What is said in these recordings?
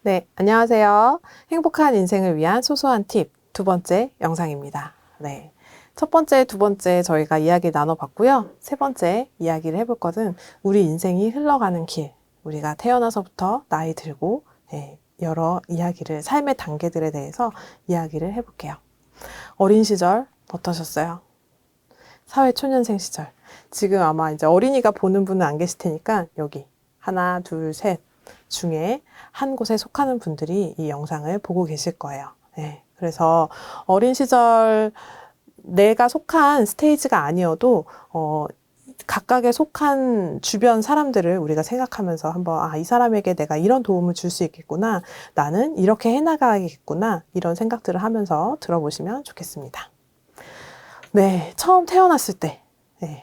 네, 안녕하세요. 행복한 인생을 위한 소소한 팁 두 번째 영상입니다. 네. 첫 번째, 두 번째 저희가 이야기 나눠봤고요. 세 번째 이야기를 해볼 것은 우리 인생이 흘러가는 길, 우리가 태어나서부터 나이 들고 여러 이야기를, 삶의 단계들에 대해서 이야기를 해볼게요. 어린 시절 어떠셨어요? 사회초년생 시절. 지금 아마 이제 어린이가 보는 분은 안 계실 테니까 여기 하나, 둘, 셋 중에 한 곳에 속하는 분들이 이 영상을 보고 계실 거예요. 네. 그래서 어린 시절 내가 속한 스테이지가 아니어도 각각에 속한 주변 사람들을 우리가 생각하면서 한번 이 사람에게 내가 이런 도움을 줄 수 있겠구나, 나는 이렇게 해나가야겠구나, 이런 생각들을 하면서 들어보시면 좋겠습니다. 네, 처음 태어났을 때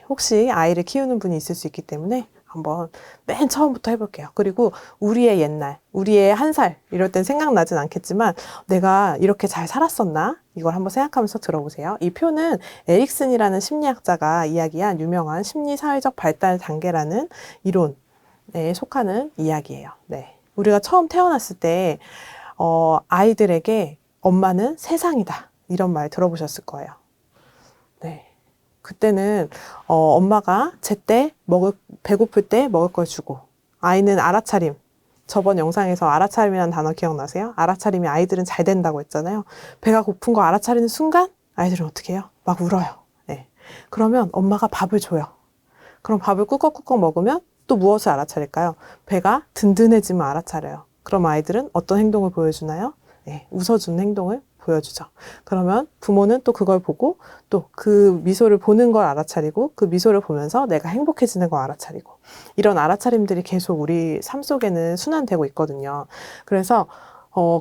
혹시 아이를 키우는 분이 있을 수 있기 때문에 한번 맨 처음부터 해볼게요. 그리고 우리의 옛날, 우리의 한 살 이럴 땐 생각나진 않겠지만 내가 이렇게 잘 살았었나? 이걸 한번 생각하면서 들어보세요. 이 표는 에릭슨이라는 심리학자가 이야기한 유명한 심리사회적 발달 단계라는 이론에 속하는 이야기예요. 네. 우리가 처음 태어났을 때 아이들에게 엄마는 세상이다, 이런 말 들어보셨을 거예요. 네. 그때는 엄마가 제때 배고플 때 먹을 걸 주고, 아이는 알아차림. 저번 영상에서 알아차림이라는 단어 기억나세요? 알아차림이 아이들은 잘 된다고 했잖아요. 배가 고픈 거 알아차리는 순간 아이들은 어떻게 해요? 막 울어요. 네. 그러면 엄마가 밥을 줘요. 그럼 밥을 꿀꺽꿀꺽 먹으면 또 무엇을 알아차릴까요? 배가 든든해지면 알아차려요. 그럼 아이들은 어떤 행동을 보여주나요? 네, 웃어주는 행동을 보여주죠. 그러면 부모는 또 그걸 보고 또 그 미소를 보는 걸 알아차리고, 그 미소를 보면서 내가 행복해지는 걸 알아차리고, 이런 알아차림들이 계속 우리 삶 속에는 순환되고 있거든요. 그래서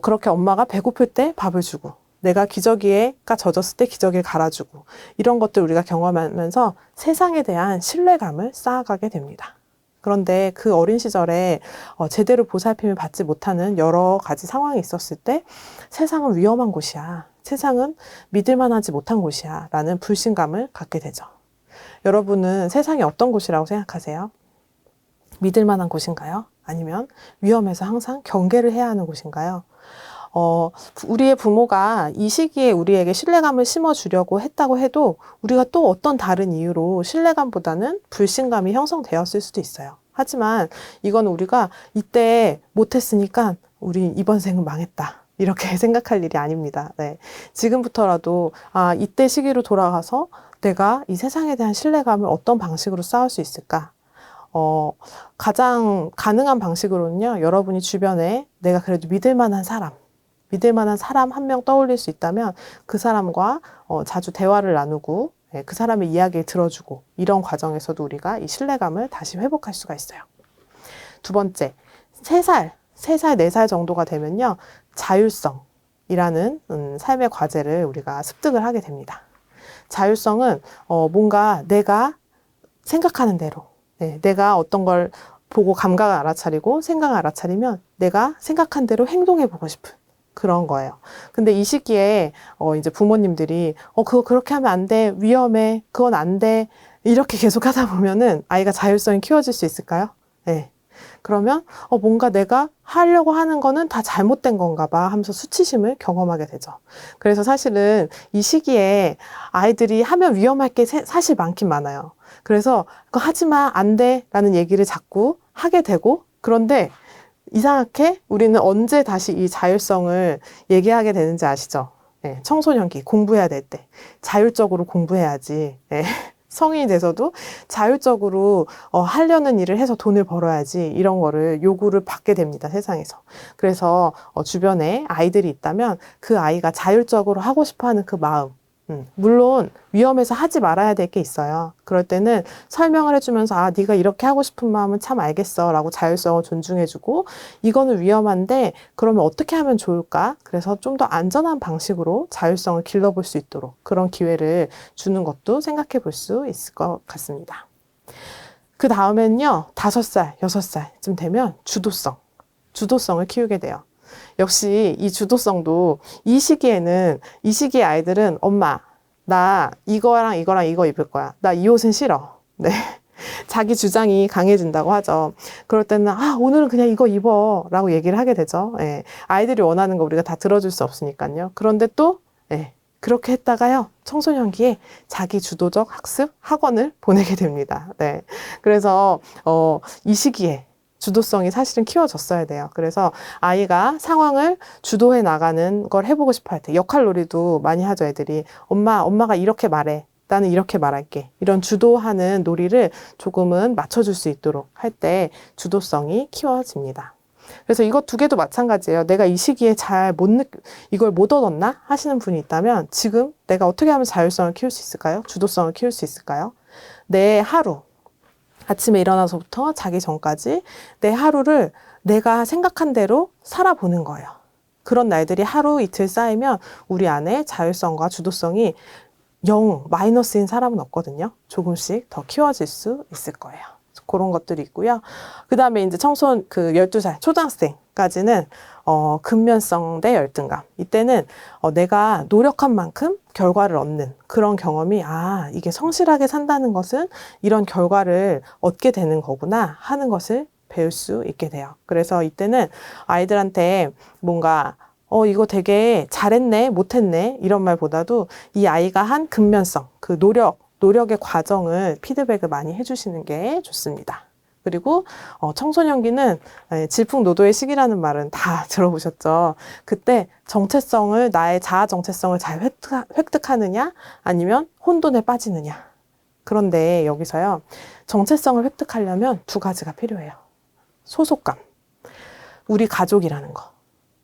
그렇게 엄마가 배고플 때 밥을 주고, 내가 기저귀가 젖었을 때 기저귀를 갈아주고, 이런 것들 우리가 경험하면서 세상에 대한 신뢰감을 쌓아가게 됩니다. 그런데 그 어린 시절에 제대로 보살핌을 받지 못하는 여러 가지 상황이 있었을 때 세상은 위험한 곳이야, 세상은 믿을 만하지 못한 곳이야 라는 불신감을 갖게 되죠. 여러분은 세상이 어떤 곳이라고 생각하세요? 믿을 만한 곳인가요? 아니면 위험해서 항상 경계를 해야 하는 곳인가요? 우리의 부모가 이 시기에 우리에게 신뢰감을 심어주려고 했다고 해도 우리가 또 어떤 다른 이유로 신뢰감보다는 불신감이 형성되었을 수도 있어요. 하지만 이건 우리가 이때 못했으니까 우리 이번 생은 망했다, 이렇게 생각할 일이 아닙니다. 네. 지금부터라도 이때 시기로 돌아가서 내가 이 세상에 대한 신뢰감을 어떤 방식으로 쌓을 수 있을까? 가장 가능한 방식으로는요, 여러분이 주변에 내가 그래도 믿을 만한 사람 한 명 떠올릴 수 있다면 그 사람과 자주 대화를 나누고 그 사람의 이야기를 들어주고, 이런 과정에서도 우리가 이 신뢰감을 다시 회복할 수가 있어요. 두 번째, 3살, 4살 정도가 되면요, 자율성이라는 삶의 과제를 우리가 습득을 하게 됩니다. 자율성은 뭔가 내가 생각하는 대로, 내가 어떤 걸 보고 감각을 알아차리고 생각을 알아차리면 내가 생각한 대로 행동해보고 싶은 그런 거예요. 근데 이 시기에 이제 부모님들이 그거 그렇게 하면 안 돼, 위험해, 그건 안 돼, 이렇게 계속 하다 보면은 아이가 자율성이 키워질 수 있을까요? 네. 그러면 뭔가 내가 하려고 하는 거는 다 잘못된 건가 봐 하면서 수치심을 경험하게 되죠. 그래서 사실은 이 시기에 아이들이 하면 위험할 게 사실 많긴 많아요. 그래서 그거 하지 마, 안 돼 라는 얘기를 자꾸 하게 되고, 그런데 이상하게 우리는 언제 다시 이 자율성을 얘기하게 되는지 아시죠? 네, 청소년기 공부해야 될 때 자율적으로 공부해야지. 네, 성인이 돼서도 자율적으로 하려는 일을 해서 돈을 벌어야지, 이런 거를 요구를 받게 됩니다, 세상에서. 그래서 주변에 아이들이 있다면 그 아이가 자율적으로 하고 싶어하는 그 마음, 물론 위험해서 하지 말아야 될 게 있어요. 그럴 때는 설명을 해주면서 네가 이렇게 하고 싶은 마음은 참 알겠어 라고 자율성을 존중해주고, 이거는 위험한데 그러면 어떻게 하면 좋을까? 그래서 좀 더 안전한 방식으로 자율성을 길러볼 수 있도록 그런 기회를 주는 것도 생각해 볼 수 있을 것 같습니다. 그 다음엔요, 5살, 6살쯤 되면 주도성을 키우게 돼요. 역시 이 주도성도 이 시기의 아이들은 엄마, 나 이거랑 이거 입을 거야. 나 이 옷은 싫어. 네. 자기 주장이 강해진다고 하죠. 그럴 때는 오늘은 그냥 이거 입어 라고 얘기를 하게 되죠. 예. 아이들이 원하는 거 우리가 다 들어줄 수 없으니까요. 그런데 또 예. 그렇게 했다가요, 청소년기에 자기 주도적 학습 학원을 보내게 됩니다. 네. 그래서, 이 시기에 주도성이 사실은 키워졌어야 돼요. 그래서 아이가 상황을 주도해 나가는 걸 해보고 싶어 할 때, 역할놀이도 많이 하죠, 애들이. 엄마가 이렇게 말해. 나는 이렇게 말할게. 이런 주도하는 놀이를 조금은 맞춰줄 수 있도록 할 때 주도성이 키워집니다. 그래서 이것 두 개도 마찬가지예요. 내가 이 시기에 이걸 못 얻었나? 하시는 분이 있다면 지금 내가 어떻게 하면 자율성을 키울 수 있을까요? 주도성을 키울 수 있을까요? 내 하루, 아침에 일어나서부터 자기 전까지 내 하루를 내가 생각한 대로 살아보는 거예요. 그런 날들이 하루 이틀 쌓이면 우리 안에 자율성과 주도성이 마이너스인 사람은 없거든요. 조금씩 더 키워질 수 있을 거예요. 그런 것들이 있고요. 그 다음에 이제 12살, 초등학생까지는, 근면성 대 열등감. 이때는, 내가 노력한 만큼 결과를 얻는 그런 경험이, 이게 성실하게 산다는 것은 이런 결과를 얻게 되는 거구나 하는 것을 배울 수 있게 돼요. 그래서 이때는 아이들한테 뭔가, 이거 되게 잘했네, 못했네, 이런 말보다도 이 아이가 한 근면성, 그 노력의 과정을 피드백을 많이 해주시는 게 좋습니다. 그리고 청소년기는 질풍노도의 시기라는 말은 다 들어보셨죠? 그때 나의 자아 정체성을 잘 획득하느냐 아니면 혼돈에 빠지느냐. 그런데 여기서요, 정체성을 획득하려면 두 가지가 필요해요. 소속감, 우리 가족이라는 거.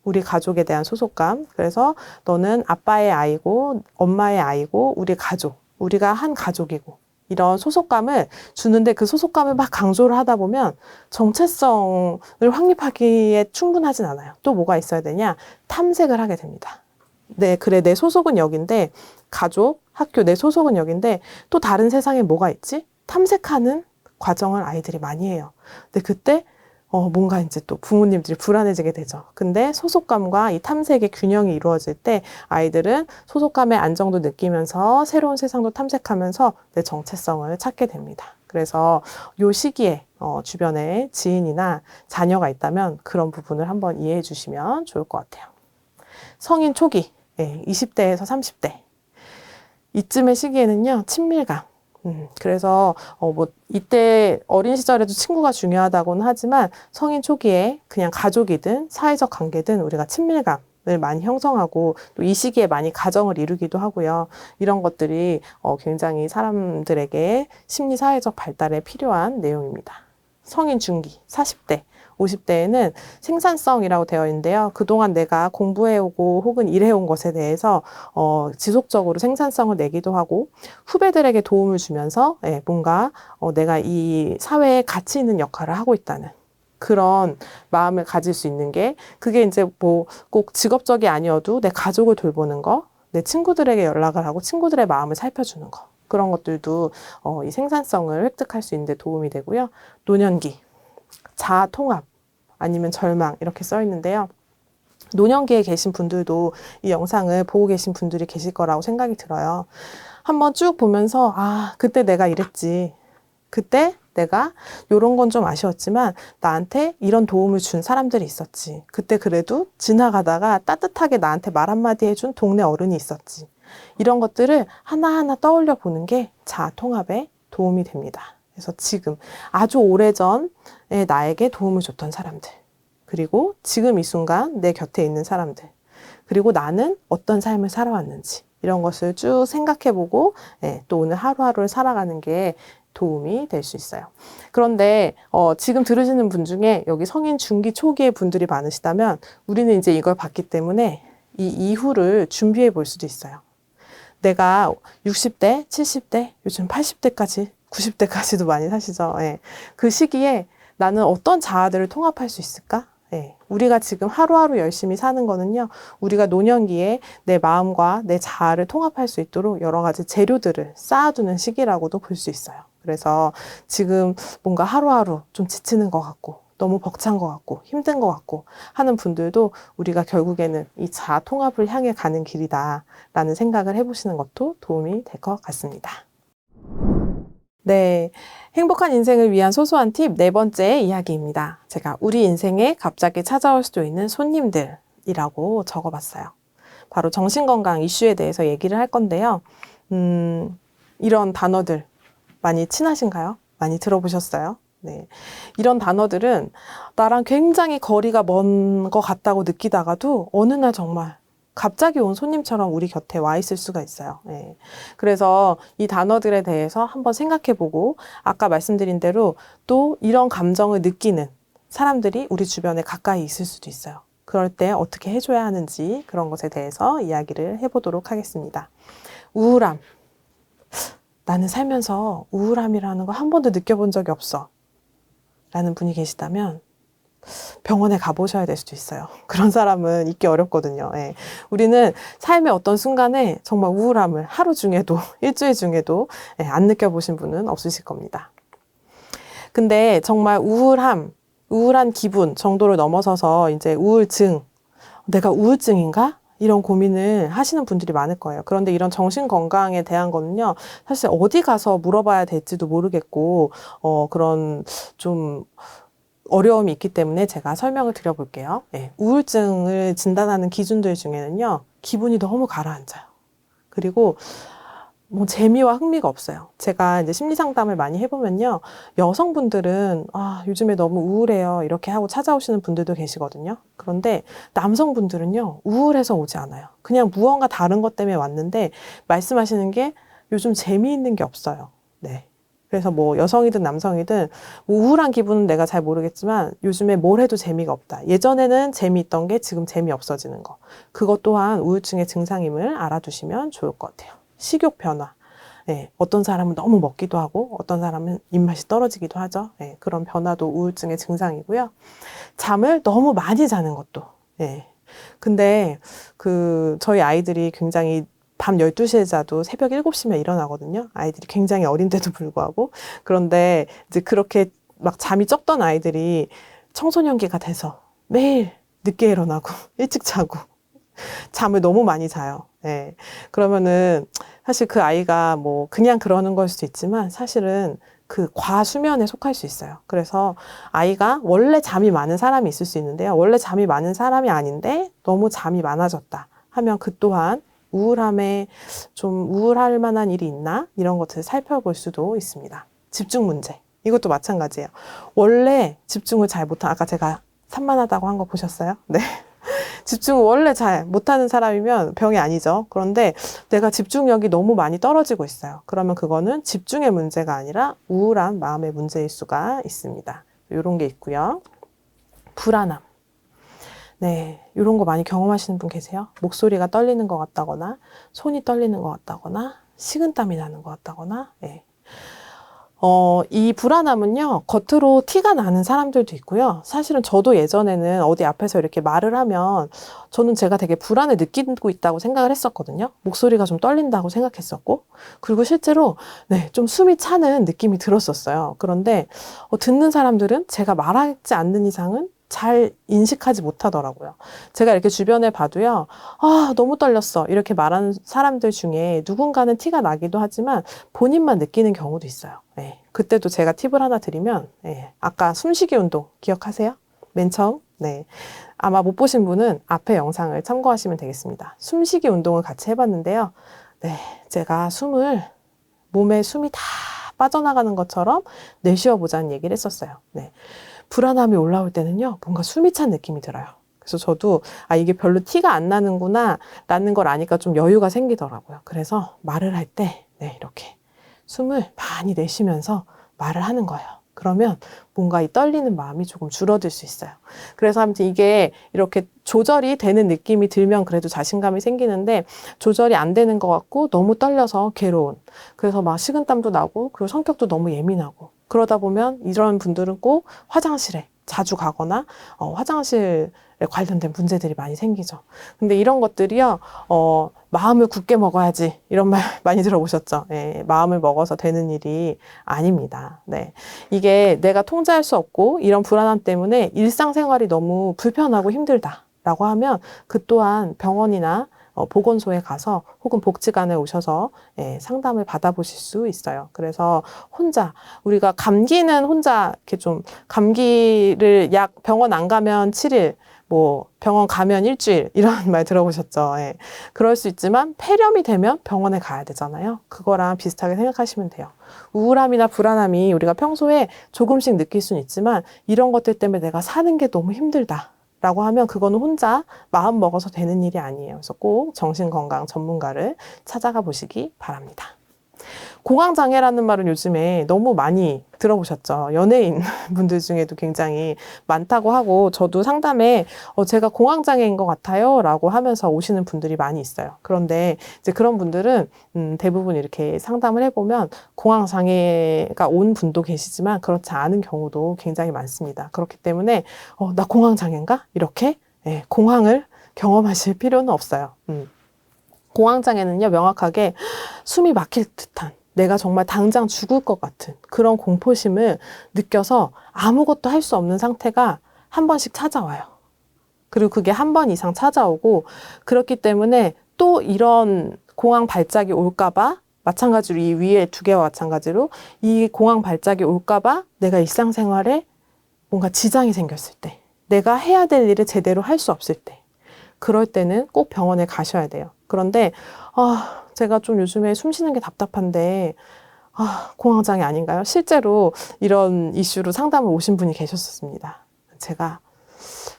우리 가족에 대한 소속감. 그래서 너는 아빠의 아이고 엄마의 아이고 우리 가족, 우리가 한 가족이고, 이런 소속감을 주는데 그 소속감을 막 강조를 하다 보면 정체성을 확립하기에 충분하진 않아요. 또 뭐가 있어야 되냐? 탐색을 하게 됩니다. 네, 그래, 내 소속은 여긴데, 가족, 학교, 내 소속은 여긴데 또 다른 세상에 뭐가 있지? 탐색하는 과정을 아이들이 많이 해요. 근데 그때 뭔가 이제 또 부모님들이 불안해지게 되죠. 근데 소속감과 이 탐색의 균형이 이루어질 때 아이들은 소속감의 안정도 느끼면서 새로운 세상도 탐색하면서 내 정체성을 찾게 됩니다. 그래서 요 시기에 주변에 지인이나 자녀가 있다면 그런 부분을 한번 이해해 주시면 좋을 것 같아요. 성인 초기, 20대에서 30대. 이쯤의 시기에는요, 친밀감. 그래서, 이때 어린 시절에도 친구가 중요하다고는 하지만 성인 초기에 그냥 가족이든 사회적 관계든 우리가 친밀감을 많이 형성하고 또 이 시기에 많이 가정을 이루기도 하고요. 이런 것들이 굉장히 사람들에게 심리 사회적 발달에 필요한 내용입니다. 성인 중기, 40대. 50대에는 생산성이라고 되어 있는데요. 그동안 내가 공부해오고 혹은 일해온 것에 대해서 지속적으로 생산성을 내기도 하고 후배들에게 도움을 주면서 뭔가 내가 이 사회에 가치 있는 역할을 하고 있다는 그런 마음을 가질 수 있는 게, 그게 이제 뭐 꼭 직업적이 아니어도 내 가족을 돌보는 거, 내 친구들에게 연락을 하고 친구들의 마음을 살펴주는 거, 그런 것들도 이 생산성을 획득할 수 있는 데 도움이 되고요. 노년기, 자아 통합 아니면 절망 이렇게 써 있는데요. 노년기에 계신 분들도 이 영상을 보고 계신 분들이 계실 거라고 생각이 들어요. 한번 쭉 보면서 그때 내가 이랬지. 그때 내가 이런 건 좀 아쉬웠지만 나한테 이런 도움을 준 사람들이 있었지. 그때 그래도 지나가다가 따뜻하게 나한테 말 한마디 해준 동네 어른이 있었지. 이런 것들을 하나하나 떠올려 보는 게 자아 통합에 도움이 됩니다. 그래서 지금 아주 오래전에 나에게 도움을 줬던 사람들, 그리고 지금 이 순간 내 곁에 있는 사람들, 그리고 나는 어떤 삶을 살아왔는지 이런 것을 쭉 생각해보고 또 오늘 하루하루를 살아가는 게 도움이 될 수 있어요. 그런데 지금 들으시는 분 중에 여기 성인 중기 초기의 분들이 많으시다면 우리는 이제 이걸 봤기 때문에 이 이후를 준비해 볼 수도 있어요. 내가 60대, 70대, 요즘 80대까지 90대까지도 많이 사시죠. 그 시기에 나는 어떤 자아들을 통합할 수 있을까? 우리가 지금 하루하루 열심히 사는 거는요, 우리가 노년기에 내 마음과 내 자아를 통합할 수 있도록 여러 가지 재료들을 쌓아두는 시기라고도 볼 수 있어요. 그래서 지금 뭔가 하루하루 좀 지치는 것 같고, 너무 벅찬 것 같고, 힘든 것 같고 하는 분들도 우리가 결국에는 이 자아 통합을 향해 가는 길이다라는 생각을 해보시는 것도 도움이 될 것 같습니다. 네, 행복한 인생을 위한 소소한 팁 네 번째 이야기입니다. 제가 우리 인생에 갑자기 찾아올 수도 있는 손님들이라고 적어봤어요. 바로 정신건강 이슈에 대해서 얘기를 할 건데요. 이런 단어들 많이 친하신가요? 많이 들어보셨어요? 네. 이런 단어들은 나랑 굉장히 거리가 먼 것 같다고 느끼다가도 어느 날 정말 갑자기 온 손님처럼 우리 곁에 와 있을 수가 있어요. 네. 그래서 이 단어들에 대해서 한번 생각해보고 아까 말씀드린 대로 또 이런 감정을 느끼는 사람들이 우리 주변에 가까이 있을 수도 있어요. 그럴 때 어떻게 해줘야 하는지 그런 것에 대해서 이야기를 해보도록 하겠습니다. 우울함. 나는 살면서 우울함이라는 거 한 번도 느껴본 적이 없어. 라는 분이 계시다면 병원에 가보셔야 될 수도 있어요. 그런 사람은 있기 어렵거든요. 예. 우리는 삶의 어떤 순간에 정말 우울함을 하루 중에도 일주일 중에도 안 느껴보신 분은 없으실 겁니다. 근데 정말 우울한 기분 정도를 넘어서서 이제 우울증, 내가 우울증인가? 이런 고민을 하시는 분들이 많을 거예요. 그런데 이런 정신건강에 대한 거는요, 사실 어디 가서 물어봐야 될지도 모르겠고, 그런 좀 어려움이 있기 때문에 제가 설명을 드려볼게요. 네, 우울증을 진단하는 기준들 중에는요, 기분이 너무 가라앉아요. 그리고 뭐 재미와 흥미가 없어요. 제가 이제 심리 상담을 많이 해보면요, 여성분들은 요즘에 너무 우울해요 이렇게 하고 찾아오시는 분들도 계시거든요. 그런데 남성분들은요, 우울해서 오지 않아요. 그냥 무언가 다른 것 때문에 왔는데 말씀하시는 게 요즘 재미있는 게 없어요. 네. 그래서 뭐 여성이든 남성이든 뭐 우울한 기분은 내가 잘 모르겠지만 요즘에 뭘 해도 재미가 없다. 예전에는 재미있던 게 지금 재미없어지는 거. 그것 또한 우울증의 증상임을 알아두시면 좋을 것 같아요. 식욕 변화. 네, 어떤 사람은 너무 먹기도 하고 어떤 사람은 입맛이 떨어지기도 하죠. 네, 그런 변화도 우울증의 증상이고요. 잠을 너무 많이 자는 것도. 네. 근데 저희 아이들이 굉장히 밤 12시에 자도 새벽 7시면 일어나거든요. 아이들이 굉장히 어린데도 불구하고. 그런데 이제 그렇게 막 잠이 적던 아이들이 청소년기가 돼서 매일 늦게 일어나고 일찍 자고 잠을 너무 많이 자요. 네. 그러면은 사실 그 아이가 뭐 그냥 그러는 걸 수도 있지만 사실은 그 과수면에 속할 수 있어요. 그래서 아이가 원래 잠이 많은 사람이 있을 수 있는데요. 원래 잠이 많은 사람이 아닌데 너무 잠이 많아졌다 하면 그 또한 우울함에 좀 우울할 만한 일이 있나? 이런 것들을 살펴볼 수도 있습니다. 집중 문제. 이것도 마찬가지예요. 원래 집중을 잘 못한, 아까 제가 산만하다고 한 거 보셨어요? 네. 집중을 원래 잘 못하는 사람이면 병이 아니죠. 그런데 내가 집중력이 너무 많이 떨어지고 있어요. 그러면 그거는 집중의 문제가 아니라 우울한 마음의 문제일 수가 있습니다. 이런 게 있고요. 불안함. 네, 이런 거 많이 경험하시는 분 계세요? 목소리가 떨리는 것 같다거나, 손이 떨리는 것 같다거나, 식은땀이 나는 것 같다거나, 네. 이 불안함은요, 겉으로 티가 나는 사람들도 있고요. 사실은 저도 예전에는 어디 앞에서 이렇게 말을 하면 저는 제가 되게 불안을 느끼고 있다고 생각을 했었거든요. 목소리가 좀 떨린다고 생각했었고. 그리고 실제로, 네, 좀 숨이 차는 느낌이 들었었어요. 그런데 듣는 사람들은 제가 말하지 않는 이상은 잘 인식하지 못하더라고요. 제가 이렇게 주변에 봐도요, 너무 떨렸어. 이렇게 말하는 사람들 중에 누군가는 티가 나기도 하지만 본인만 느끼는 경우도 있어요. 네. 그때도 제가 팁을 하나 드리면, 네. 아까 숨쉬기 운동 기억하세요? 맨 처음? 네. 아마 못 보신 분은 앞에 영상을 참고하시면 되겠습니다. 숨쉬기 운동을 같이 해봤는데요. 네. 제가 몸에 숨이 다 빠져나가는 것처럼 내쉬어보자는 얘기를 했었어요. 네. 불안함이 올라올 때는요, 뭔가 숨이 찬 느낌이 들어요. 그래서 저도, 이게 별로 티가 안 나는구나, 라는 걸 아니까 좀 여유가 생기더라고요. 그래서 말을 할 때, 네, 이렇게 숨을 많이 내쉬면서 말을 하는 거예요. 그러면 뭔가 이 떨리는 마음이 조금 줄어들 수 있어요. 그래서 아무튼 이게 이렇게 조절이 되는 느낌이 들면 그래도 자신감이 생기는데 조절이 안 되는 것 같고 너무 떨려서 괴로운. 그래서 막 식은땀도 나고 그리고 성격도 너무 예민하고 그러다 보면 이런 분들은 꼭 화장실에 자주 가거나 화장실에 관련된 문제들이 많이 생기죠. 근데 이런 것들이요, 마음을 굳게 먹어야지 이런 말 많이 들어보셨죠? 네, 마음을 먹어서 되는 일이 아닙니다. 네, 이게 내가 통제할 수 없고 이런 불안함 때문에 일상생활이 너무 불편하고 힘들다라고 하면 그 또한 병원이나 보건소에 가서 혹은 복지관에 오셔서 상담을 받아보실 수 있어요. 그래서 혼자 우리가 감기는 혼자 이렇게 좀 감기를 약 병원 안 가면 7일 뭐 병원 가면 일주일 이런 말 들어보셨죠? 예. 그럴 수 있지만 폐렴이 되면 병원에 가야 되잖아요. 그거랑 비슷하게 생각하시면 돼요. 우울함이나 불안함이 우리가 평소에 조금씩 느낄 수는 있지만 이런 것들 때문에 내가 사는 게 너무 힘들다 라고 하면 그거는 혼자 마음 먹어서 되는 일이 아니에요. 그래서 꼭 정신건강 전문가를 찾아가 보시기 바랍니다. 공황장애라는 말은 요즘에 너무 많이 들어보셨죠. 연예인 분들 중에도 굉장히 많다고 하고 저도 상담에 제가 공황장애인 것 같아요 라고 하면서 오시는 분들이 많이 있어요. 그런데 이제 그런 분들은 대부분 이렇게 상담을 해보면 공황장애가 온 분도 계시지만 그렇지 않은 경우도 굉장히 많습니다. 그렇기 때문에 나 공황장애인가? 이렇게 공황을 경험하실 필요는 없어요. 공황장애는요, 명확하게 숨이 막힐 듯한 내가 정말 당장 죽을 것 같은 그런 공포심을 느껴서 아무것도 할 수 없는 상태가 한 번씩 찾아와요. 그리고 그게 한 번 이상 찾아오고 그렇기 때문에 또 이런 공황 발작이 올까봐 마찬가지로 이 위에 두 개와 마찬가지로 이 공황 발작이 올까봐 내가 일상생활에 뭔가 지장이 생겼을 때 내가 해야 될 일을 제대로 할 수 없을 때 그럴 때는 꼭 병원에 가셔야 돼요. 그런데 제가 좀 요즘에 숨 쉬는 게 답답한데 공황장애 아닌가요? 실제로 이런 이슈로 상담을 오신 분이 계셨었습니다. 제가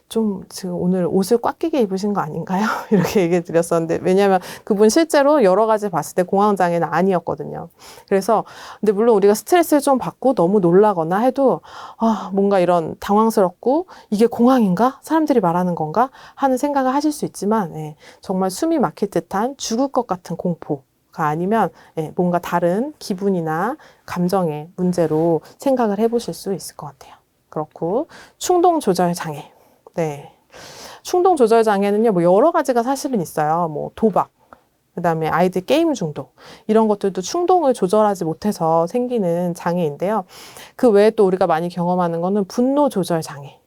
좀 지금 오늘 옷을 꽉 끼게 입으신 거 아닌가요? 이렇게 얘기해 드렸었는데 왜냐하면 그분 실제로 여러 가지 봤을 때 공황장애는 아니었거든요. 그래서 근데 물론 우리가 스트레스를 좀 받고 너무 놀라거나 해도 뭔가 이런 당황스럽고 이게 공황인가? 사람들이 말하는 건가? 하는 생각을 하실 수 있지만 정말 숨이 막힐 듯한 죽을 것 같은 공포가 아니면 뭔가 다른 기분이나 감정의 문제로 생각을 해보실 수 있을 것 같아요. 그렇고 충동 조절 장애. 네. 충동 조절 장애는요, 뭐 여러 가지가 사실은 있어요. 뭐 도박, 그다음에 아이들 게임 중독, 이런 것들도 충동을 조절하지 못해서 생기는 장애인데요. 그 외에 또 우리가 많이 경험하는 거는 분노 조절 장애.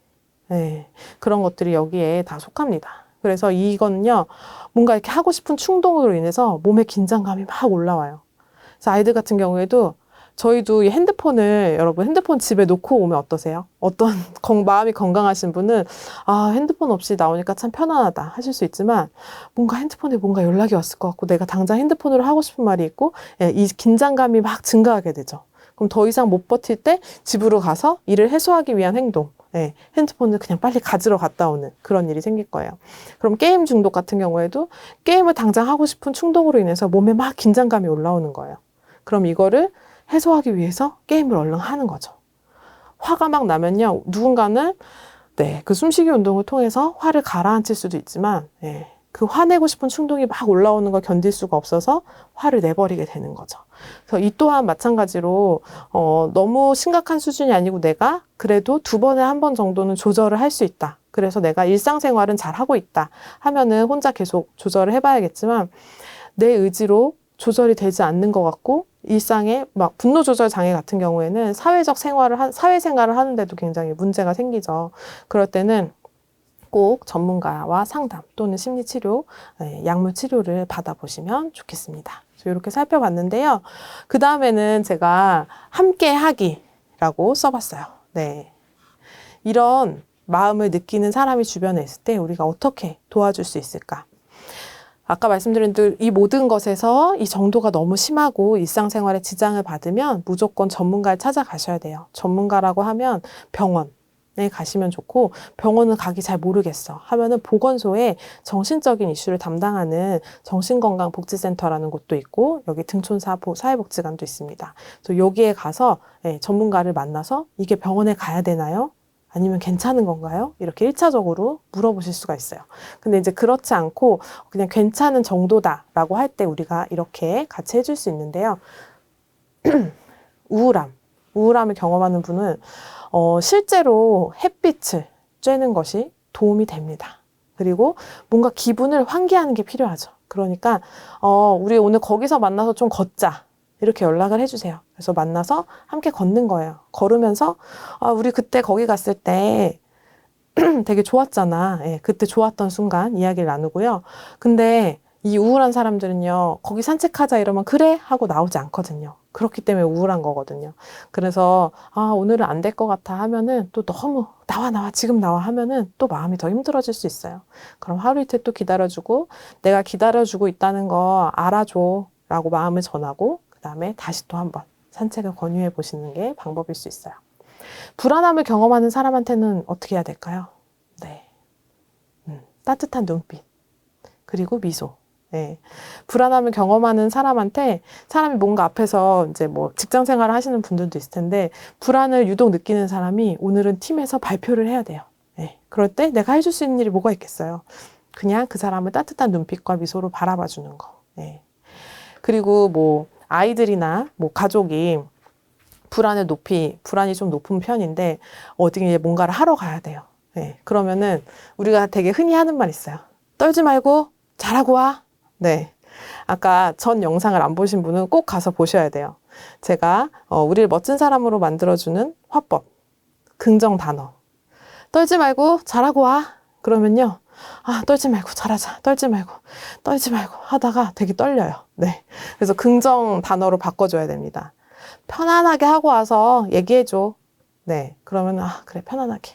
네. 그런 것들이 여기에 다 속합니다. 그래서 이거는요, 뭔가 이렇게 하고 싶은 충동으로 인해서 몸에 긴장감이 막 올라와요. 그래서 아이들 같은 경우에도 저희도 이 핸드폰을 여러분 핸드폰 집에 놓고 오면 어떠세요? 어떤 마음이 건강하신 분은 핸드폰 없이 나오니까 참 편안하다 하실 수 있지만 뭔가 핸드폰에 뭔가 연락이 왔을 것 같고 내가 당장 핸드폰으로 하고 싶은 말이 있고 이 긴장감이 막 증가하게 되죠. 그럼 더 이상 못 버틸 때 집으로 가서 일을 해소하기 위한 행동, 핸드폰을 그냥 빨리 가지러 갔다 오는 그런 일이 생길 거예요. 그럼 게임 중독 같은 경우에도 게임을 당장 하고 싶은 충동으로 인해서 몸에 막 긴장감이 올라오는 거예요. 그럼 이거를 해소하기 위해서 게임을 얼른 하는 거죠. 화가 막 나면요, 누군가는 그 숨쉬기 운동을 통해서 화를 가라앉힐 수도 있지만 그 화내고 싶은 충동이 막 올라오는 걸 견딜 수가 없어서 화를 내버리게 되는 거죠. 그래서 이 또한 마찬가지로 너무 심각한 수준이 아니고 내가 그래도 2번에 1번 정도는 조절을 할 수 있다. 그래서 내가 일상생활은 잘 하고 있다 하면은 혼자 계속 조절을 해봐야겠지만 내 의지로 조절이 되지 않는 것 같고 일상에 막 분노 조절 장애 같은 경우에는 사회생활을 하는데도 굉장히 문제가 생기죠. 그럴 때는 꼭 전문가와 상담 또는 심리치료, 약물 치료를 받아보시면 좋겠습니다. 이렇게 살펴봤는데요. 그 다음에는 제가 함께 하기라고 써봤어요. 네. 이런 마음을 느끼는 사람이 주변에 있을 때 우리가 어떻게 도와줄 수 있을까? 아까 말씀드린 이 모든 것에서 이 정도가 너무 심하고 일상생활에 지장을 받으면 무조건 전문가를 찾아가셔야 돼요. 전문가라고 하면 병원에 가시면 좋고 병원은 가기 잘 모르겠어 하면은 보건소에 정신적인 이슈를 담당하는 정신건강복지센터라는 곳도 있고 여기 등촌사회복지관도 있습니다. 그래서 여기에 가서 전문가를 만나서 이게 병원에 가야 되나요? 아니면 괜찮은 건가요? 이렇게 1차적으로 물어보실 수가 있어요. 근데 이제 그렇지 않고 그냥 괜찮은 정도다라고 할 때 우리가 이렇게 같이 해줄 수 있는데요. 우울함을 경험하는 분은 실제로 햇빛을 쬐는 것이 도움이 됩니다. 그리고 뭔가 기분을 환기하는 게 필요하죠. 그러니까 우리 오늘 거기서 만나서 좀 걷자. 이렇게 연락을 해주세요. 그래서 만나서 함께 걷는 거예요. 걸으면서 우리 그때 거기 갔을 때 되게 좋았잖아. 그때 좋았던 순간 이야기를 나누고요. 근데 이 우울한 사람들은요, 거기 산책하자 이러면 그래? 하고 나오지 않거든요. 그렇기 때문에 우울한 거거든요. 그래서, 오늘은 안 될 것 같아 하면은 또 너무, 나와, 지금 나와 하면은 또 마음이 더 힘들어질 수 있어요. 그럼 하루 이틀 또 기다려주고, 내가 기다려주고 있다는 거 알아줘. 라고 마음을 전하고, 그 다음에 다시 또 한번 산책을 권유해 보시는 게 방법일 수 있어요. 불안함을 경험하는 사람한테는 어떻게 해야 될까요? 네. 따뜻한 눈빛, 그리고 미소. 네. 불안함을 경험하는 사람한테 사람이 뭔가 앞에서 이제 뭐 직장 생활을 하시는 분들도 있을 텐데 불안을 유독 느끼는 사람이 오늘은 팀에서 발표를 해야 돼요. 네. 그럴 때 내가 해줄 수 있는 일이 뭐가 있겠어요? 그냥 그 사람을 따뜻한 눈빛과 미소로 바라봐 주는 거. 네. 그리고 뭐 아이들이나 뭐 가족이 불안이 좀 높은 편인데 어디 뭔가를 하러 가야 돼요. 네. 그러면은 우리가 되게 흔히 하는 말 있어요. 떨지 말고 잘하고 와. 네. 아까 전 영상을 안 보신 분은 꼭 가서 보셔야 돼요. 제가 우리를 멋진 사람으로 만들어주는 화법, 긍정 단어. 떨지 말고 잘하고 와. 그러면요. 떨지 말고 잘하자. 떨지 말고 하다가 되게 떨려요. 네. 그래서 긍정 단어로 바꿔줘야 됩니다. 편안하게 하고 와서 얘기해줘. 네. 그러면, 그래. 편안하게.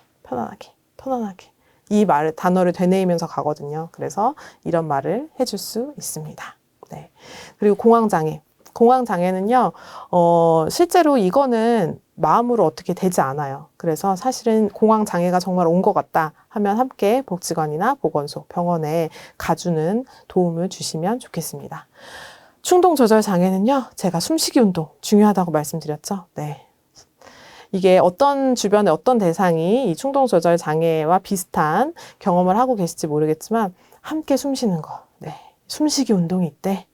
이 단어를 되뇌이면서 가거든요. 그래서 이런 말을 해줄 수 있습니다. 네. 그리고 공황장애. 공황장애는요, 실제로 이거는 마음으로 어떻게 되지 않아요. 그래서 사실은 공황장애가 정말 온 것 같다 하면 함께 복지관이나 보건소, 병원에 가주는 도움을 주시면 좋겠습니다. 충동조절 장애는요, 제가 숨쉬기 운동 중요하다고 말씀드렸죠. 네. 이게 주변에 어떤 대상이 이 충동조절 장애와 비슷한 경험을 하고 계실지 모르겠지만, 함께 숨쉬는 거. 네. 숨쉬기 운동이 있대.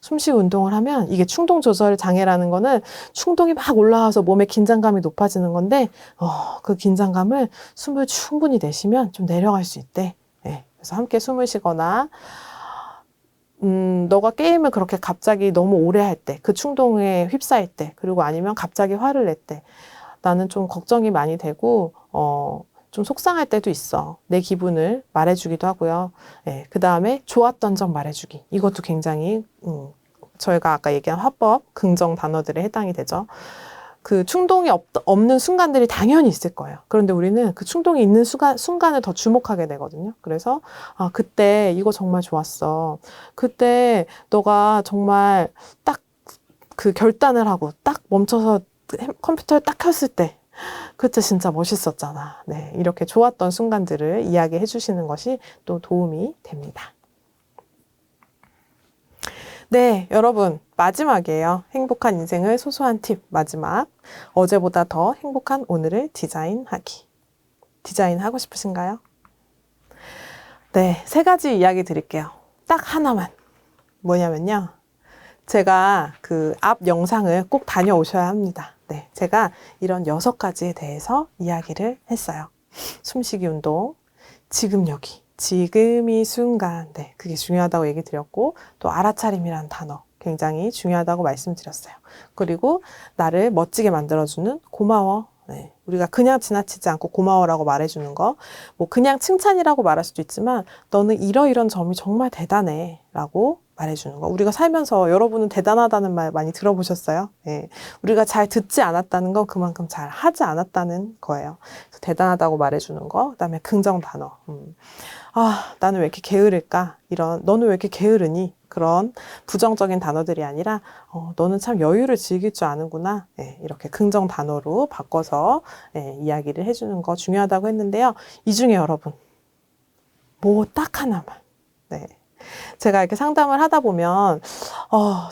숨쉬기 운동을 하면 이게 충동조절 장애라는 거는 충동이 막 올라와서 몸의 긴장감이 높아지는 건데, 그 긴장감을 숨을 충분히 내쉬면 좀 내려갈 수 있대. 네. 그래서 함께 숨을 쉬거나, 너가 게임을 그렇게 갑자기 너무 오래 할 때, 그 충동에 휩싸일 때, 그리고 아니면 갑자기 화를 낼 때, 나는 좀 걱정이 많이 되고, 좀 속상할 때도 있어. 내 기분을 말해주기도 하고요. 네, 그 다음에 좋았던 점 말해주기. 이것도 굉장히, 저희가 아까 얘기한 화법, 긍정 단어들에 해당이 되죠. 그 충동이 없는 순간들이 당연히 있을 거예요. 그런데 우리는 그 충동이 있는 순간을 더 주목하게 되거든요. 그래서, 그때 이거 정말 좋았어. 그때 너가 정말 딱 그 결단을 하고 딱 멈춰서 컴퓨터를 딱 켰을 때, 그때 진짜 멋있었잖아. 네, 이렇게 좋았던 순간들을 이야기해 주시는 것이 또 도움이 됩니다. 네, 여러분, 마지막이에요. 행복한 인생을 소소한 팁, 마지막. 어제보다 더 행복한 오늘을 디자인하기. 디자인하고 싶으신가요? 네, 3가지 이야기 드릴게요. 딱 하나만. 뭐냐면요. 제가 그 앞 영상을 꼭 다녀오셔야 합니다. 네, 제가 이런 6가지에 대해서 이야기를 했어요. 숨쉬기 운동, 지금 여기, 지금 이 순간, 네, 그게 중요하다고 얘기 드렸고, 또 알아차림이라는 단어 굉장히 중요하다고 말씀드렸어요. 그리고 나를 멋지게 만들어주는 고마워. 네, 우리가 그냥 지나치지 않고 고마워라고 말해주는 거, 뭐 그냥 칭찬이라고 말할 수도 있지만 너는 이러이런 점이 정말 대단해 라고 말해주는 거. 우리가 살면서 여러분은 대단하다는 말 많이 들어보셨어요? 네, 우리가 잘 듣지 않았다는 건 그만큼 잘 하지 않았다는 거예요. 그래서 대단하다고 말해주는 거, 그다음에 긍정 단어. 나는 왜 이렇게 게으를까? 너는 왜 이렇게 게으르니? 그런 부정적인 단어들이 아니라 너는 참 여유를 즐길 줄 아는구나. 네, 이렇게 긍정 단어로 바꿔서 이야기를 해주는 거 중요하다고 했는데요. 이 중에 여러분 뭐 딱 하나만. 네. 제가 이렇게 상담을 하다 보면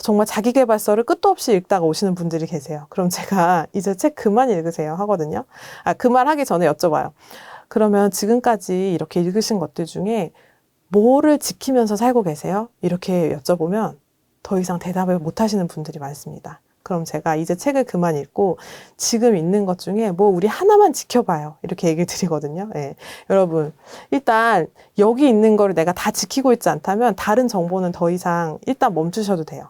정말 자기계발서를 끝도 없이 읽다가 오시는 분들이 계세요. 그럼 제가 이제 책 그만 읽으세요 하거든요. 그 말 하기 전에 여쭤봐요. 그러면 지금까지 이렇게 읽으신 것들 중에 뭐를 지키면서 살고 계세요? 이렇게 여쭤보면 더 이상 대답을 못 하시는 분들이 많습니다. 그럼 제가 이제 책을 그만 읽고 지금 있는 것 중에 뭐 우리 하나만 지켜봐요. 이렇게 얘기를 드리거든요. 네. 여러분, 일단 여기 있는 거를 내가 다 지키고 있지 않다면 다른 정보는 더 이상 일단 멈추셔도 돼요.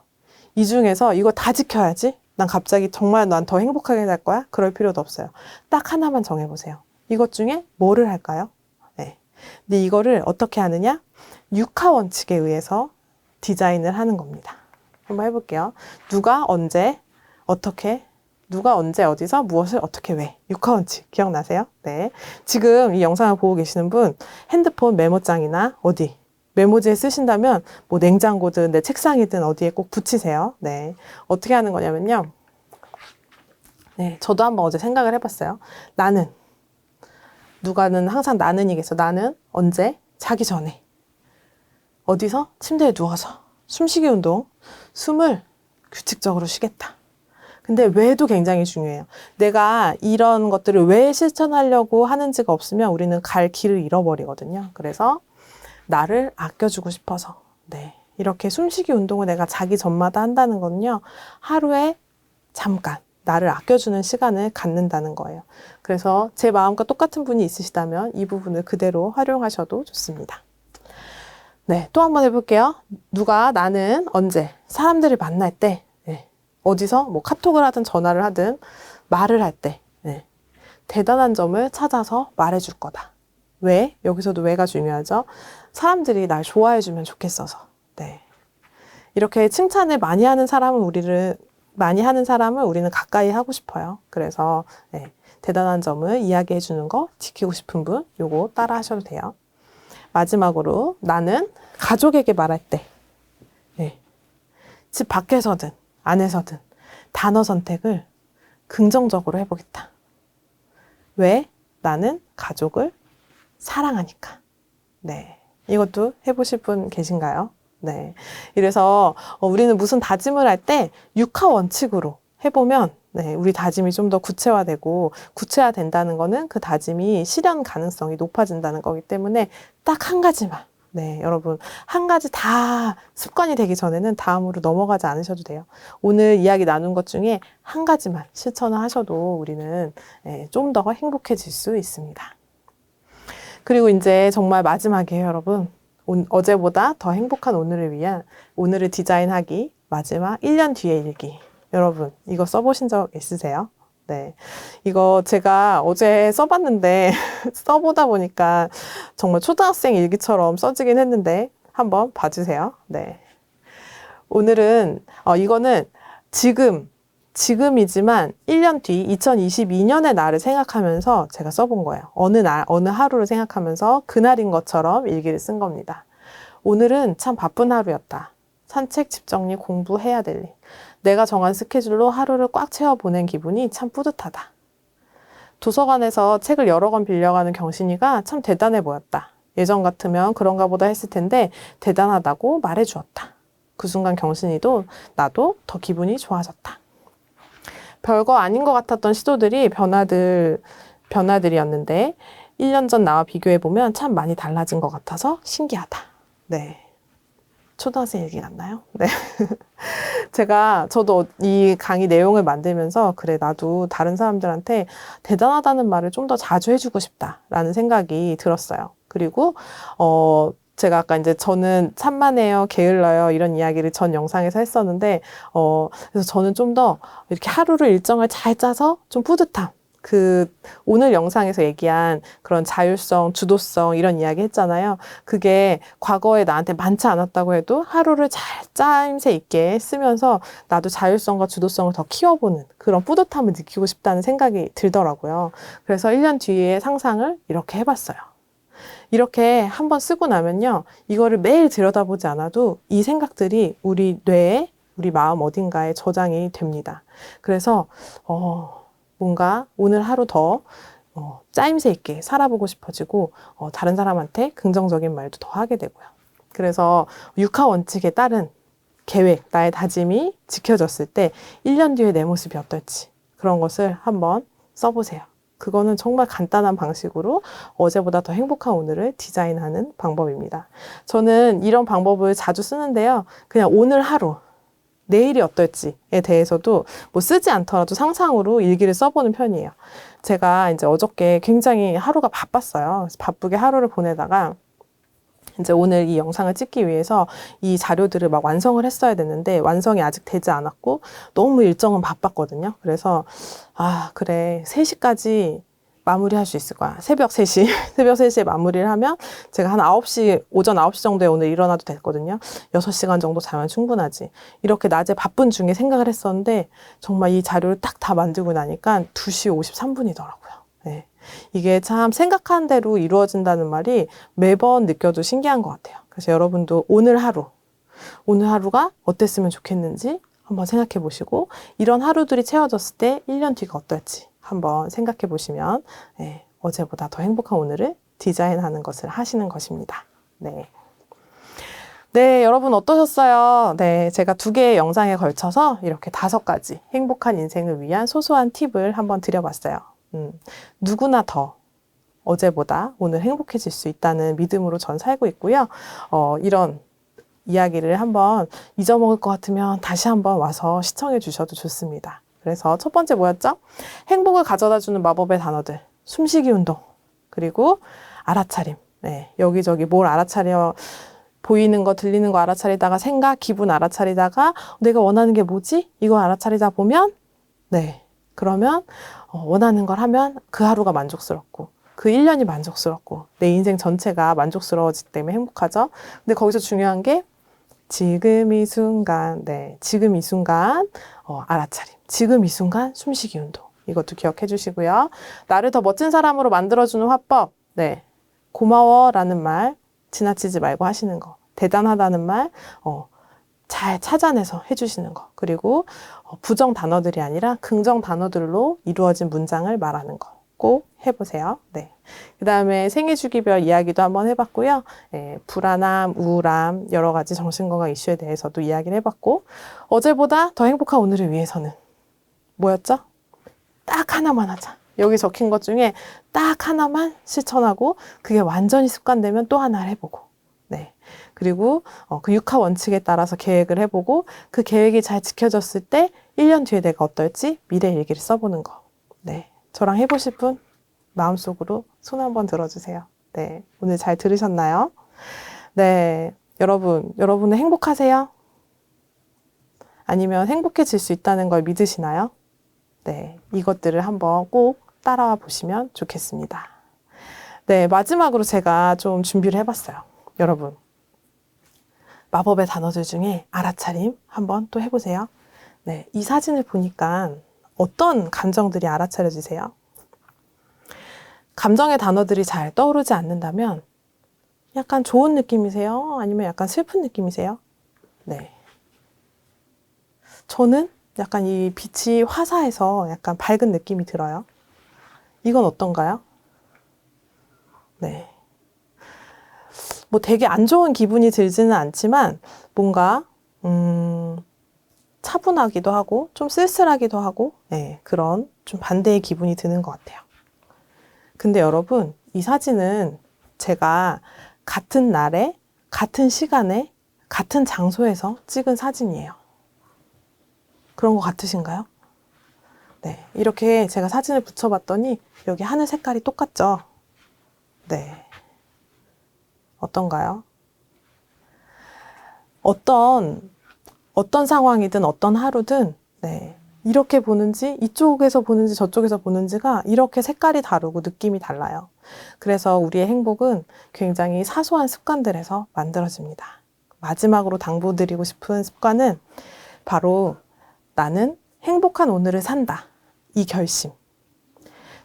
이 중에서 이거 다 지켜야지? 난 갑자기 정말 난 더 행복하게 살 거야? 그럴 필요도 없어요. 딱 하나만 정해보세요. 이것 중에 뭐를 할까요? 네. 근데 이거를 어떻게 하느냐? 6하 원칙에 의해서 디자인을 하는 겁니다. 한번 해볼게요. 누가 언제 어떻게 누가 언제 어디서 무엇을 어떻게 왜 육하원칙 기억나세요? 네. 지금 이 영상을 보고 계시는 분 핸드폰 메모장이나 어디 메모지에 쓰신다면 뭐 냉장고든 내 책상이든 어디에 꼭 붙이세요. 네. 어떻게 하는 거냐면요. 네, 저도 한번 어제 생각을 해봤어요. 나는 누가는 항상 나는이겠어. 나는 언제 자기 전에 어디서 침대에 누워서 숨쉬기 운동, 숨을 규칙적으로 쉬겠다. 근데 왜도 굉장히 중요해요. 내가 이런 것들을 왜 실천하려고 하는지가 없으면 우리는 갈 길을 잃어버리거든요. 그래서 나를 아껴주고 싶어서 네, 이렇게 숨쉬기 운동을 내가 자기 전마다 한다는 건요. 하루에 잠깐 나를 아껴주는 시간을 갖는다는 거예요. 그래서 제 마음과 똑같은 분이 있으시다면 이 부분을 그대로 활용하셔도 좋습니다. 네, 또 한번 해볼게요. 누가 나는 언제 사람들을 만날 때 네, 어디서 뭐 카톡을 하든 전화를 하든 말을 할 때 네, 대단한 점을 찾아서 말해줄 거다. 왜? 여기서도 왜가 중요하죠. 사람들이 날 좋아해주면 좋겠어서. 네. 이렇게 칭찬을 많이 하는 사람은 우리는 가까이 하고 싶어요. 그래서 네, 대단한 점을 이야기해 주는 거 지키고 싶은 분 요거 따라 하셔도 돼요. 마지막으로 나는 가족에게 말할 때 네, 집 밖에서든 안에서든 단어 선택을 긍정적으로 해보겠다. 왜? 나는 가족을 사랑하니까. 네, 이것도 해보실 분 계신가요? 네. 이래서 우리는 무슨 다짐을 할 때 육하 원칙으로 해보면 네, 우리 다짐이 좀 더 구체화되고 구체화된다는 거는 그 다짐이 실현 가능성이 높아진다는 거기 때문에 딱 한 가지만 네, 여러분 한 가지 다 습관이 되기 전에는 다음으로 넘어가지 않으셔도 돼요. 오늘 이야기 나눈 것 중에 한 가지만 실천을 하셔도 우리는 좀 더 행복해질 수 있습니다. 그리고 이제 정말 마지막이에요, 여러분. 어제보다 더 행복한 오늘을 위한 오늘을 디자인하기 마지막 1년 뒤에 일기. 여러분 이거 써보신 적 있으세요? 네, 이거 제가 어제 써봤는데 써보다 보니까 정말 초등학생 일기처럼 써지긴 했는데 한번 봐주세요. 네, 오늘은 이거는 지금이지만 1년 뒤 2022년의 날을 생각하면서 제가 써본 거예요. 어느 하루를 생각하면서 그날인 것처럼 일기를 쓴 겁니다. 오늘은 참 바쁜 하루였다. 산책, 집 정리, 공부해야 될 일. 내가 정한 스케줄로 하루를 꽉 채워 보낸 기분이 참 뿌듯하다. 도서관에서 책을 여러 권 빌려가는 경신이가 참 대단해 보였다. 예전 같으면 그런가 보다 했을 텐데 대단하다고 말해 주었다. 그 순간 경신이도 나도 더 기분이 좋아졌다. 별거 아닌 것 같았던 시도들이 변화들이었는데 1년 전 나와 비교해보면 참 많이 달라진 것 같아서 신기하다. 네. 초등학생 얘기 같나요? 네. 저도 이 강의 내용을 만들면서 그래, 나도 다른 사람들한테 대단하다는 말을 좀 더 자주 해주고 싶다라는 생각이 들었어요. 그리고, 제가 아까 이제 저는 산만해요, 게을러요, 이런 이야기를 전 영상에서 했었는데, 그래서 저는 좀 더 이렇게 하루를 일정을 잘 짜서 좀 뿌듯함. 오늘 영상에서 얘기한 그런 자율성, 주도성 이런 이야기 했잖아요. 그게 과거에 나한테 많지 않았다고 해도 하루를 잘 짜임새 있게 쓰면서 나도 자율성과 주도성을 더 키워보는 그런 뿌듯함을 느끼고 싶다는 생각이 들더라고요. 그래서 1년 뒤에 상상을 이렇게 해봤어요. 이렇게 한번 쓰고 나면요, 이거를 매일 들여다보지 않아도 이 생각들이 우리 뇌에, 우리 마음 어딘가에 저장이 됩니다. 그래서 뭔가 오늘 하루 더 짜임새 있게 살아보고 싶어지고 다른 사람한테 긍정적인 말도 더 하게 되고요. 그래서 육하 원칙에 따른 계획, 나의 다짐이 지켜졌을 때 1년 뒤에 내 모습이 어떨지 그런 것을 한번 써보세요. 그거는 정말 간단한 방식으로 어제보다 더 행복한 오늘을 디자인하는 방법입니다. 저는 이런 방법을 자주 쓰는데요. 그냥 오늘 하루, 내일이 어떨지에 대해서도 뭐 쓰지 않더라도 상상으로 일기를 써보는 편이에요. 제가 이제 어저께 굉장히 하루가 바빴어요. 그래서 바쁘게 하루를 보내다가 이제 오늘 이 영상을 찍기 위해서 이 자료들을 막 완성을 했어야 됐는데 완성이 아직 되지 않았고 너무 일정은 바빴거든요. 그래서 그래, 3시까지 마무리할 수 있을 거야. 새벽 3시. 새벽 3시에 마무리를 하면 제가 한 9시, 오전 9시 정도에 오늘 일어나도 됐거든요. 6시간 정도 자면 충분하지. 이렇게 낮에 바쁜 중에 생각을 했었는데 정말 이 자료를 딱 다 만들고 나니까 2시 53분이더라고요. 네. 이게 참 생각한 대로 이루어진다는 말이 매번 느껴도 신기한 것 같아요. 그래서 여러분도 오늘 하루가 어땠으면 좋겠는지 한번 생각해 보시고 이런 하루들이 채워졌을 때 1년 뒤가 어떨지 한번 생각해 보시면 어제보다 더 행복한 오늘을 디자인하는 것을 하시는 것입니다. 네. 네, 여러분 어떠셨어요? 네, 제가 2개의 영상에 걸쳐서 이렇게 5가지 행복한 인생을 위한 소소한 팁을 한번 드려봤어요. 누구나 더 어제보다 오늘 행복해질 수 있다는 믿음으로 전 살고 있고요. 이런 이야기를 한번 잊어먹을 것 같으면 다시 한번 와서 시청해 주셔도 좋습니다. 그래서 첫 번째 뭐였죠? 행복을 가져다주는 마법의 단어들. 숨쉬기 운동. 그리고 알아차림. 네, 여기저기 뭘 알아차려 보이는 거, 들리는 거 알아차리다가 생각, 기분 알아차리다가 내가 원하는 게 뭐지? 이거 알아차리다 보면 그러면 원하는 걸 하면 그 하루가 만족스럽고 그 1년이 만족스럽고 내 인생 전체가 만족스러워지기 때문에 행복하죠. 근데 거기서 중요한 게 지금 이 순간, 지금 이 순간 알아차림, 지금 이 순간 숨쉬기 운동. 이것도 기억해 주시고요. 나를 더 멋진 사람으로 만들어주는 화법, 고마워라는 말 지나치지 말고 하시는 거. 대단하다는 말 잘 찾아내서 해주시는 거. 그리고 부정 단어들이 아니라 긍정 단어들로 이루어진 문장을 말하는 거. 꼭 해보세요. 네. 그 다음에 생애주기별 이야기도 한번 해봤고요. 불안함, 우울함, 여러 가지 정신건강 이슈에 대해서도 이야기를 해봤고, 어제보다 더 행복한 오늘을 위해서는 뭐였죠? 딱 하나만 하자. 여기 적힌 것 중에 딱 하나만 실천하고, 그게 완전히 습관되면 또 하나를 해보고, 그리고 그 6화 원칙에 따라서 계획을 해보고, 그 계획이 잘 지켜졌을 때 1년 뒤에 내가 어떨지 미래 일기를 써보는 거. 저랑 해보실 분 마음속으로 손 한번 들어주세요. 네, 오늘 잘 들으셨나요? 네, 여러분은 행복하세요? 아니면 행복해질 수 있다는 걸 믿으시나요? 네, 이것들을 한번 꼭 따라와 보시면 좋겠습니다. 네, 마지막으로 제가 좀 준비를 해봤어요. 여러분, 마법의 단어들 중에 알아차림 한번 또 해보세요. 네, 이 사진을 보니까 어떤 감정들이 알아차려지세요? 감정의 단어들이 잘 떠오르지 않는다면 약간 좋은 느낌이세요? 아니면 약간 슬픈 느낌이세요? 네. 저는 약간 이 빛이 화사해서 약간 밝은 느낌이 들어요. 이건 어떤가요? 네. 뭐 되게 안 좋은 기분이 들지는 않지만 뭔가 차분하기도 하고 좀 쓸쓸하기도 하고 그런 좀 반대의 기분이 드는 것 같아요. 근데 여러분, 이 사진은 제가 같은 날에 같은 시간에 같은 장소에서 찍은 사진이에요. 그런 거 같으신가요? 네, 이렇게 제가 사진을 붙여봤더니 여기 하늘 색깔이 똑같죠? 네, 어떤가요? 어떤 상황이든 어떤 하루든 이렇게 보는지 이쪽에서 보는지 저쪽에서 보는지가 이렇게 색깔이 다르고 느낌이 달라요. 그래서 우리의 행복은 굉장히 사소한 습관들에서 만들어집니다. 마지막으로 당부드리고 싶은 습관은 바로 나는 행복한 오늘을 산다. 이 결심.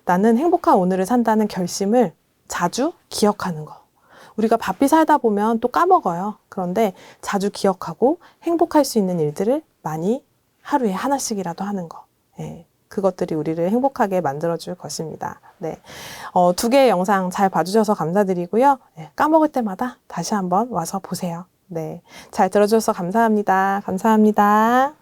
나는 행복한 오늘을 산다는 결심을 자주 기억하는 거. 우리가 바삐 살다 보면 또 까먹어요. 그런데 자주 기억하고 행복할 수 있는 일들을 많이 하루에 하나씩이라도 하는 거. 그것들이 우리를 행복하게 만들어줄 것입니다. 2개의 영상 잘 봐주셔서 감사드리고요. 까먹을 때마다 다시 한번 와서 보세요. 잘 들어주셔서 감사합니다. 감사합니다.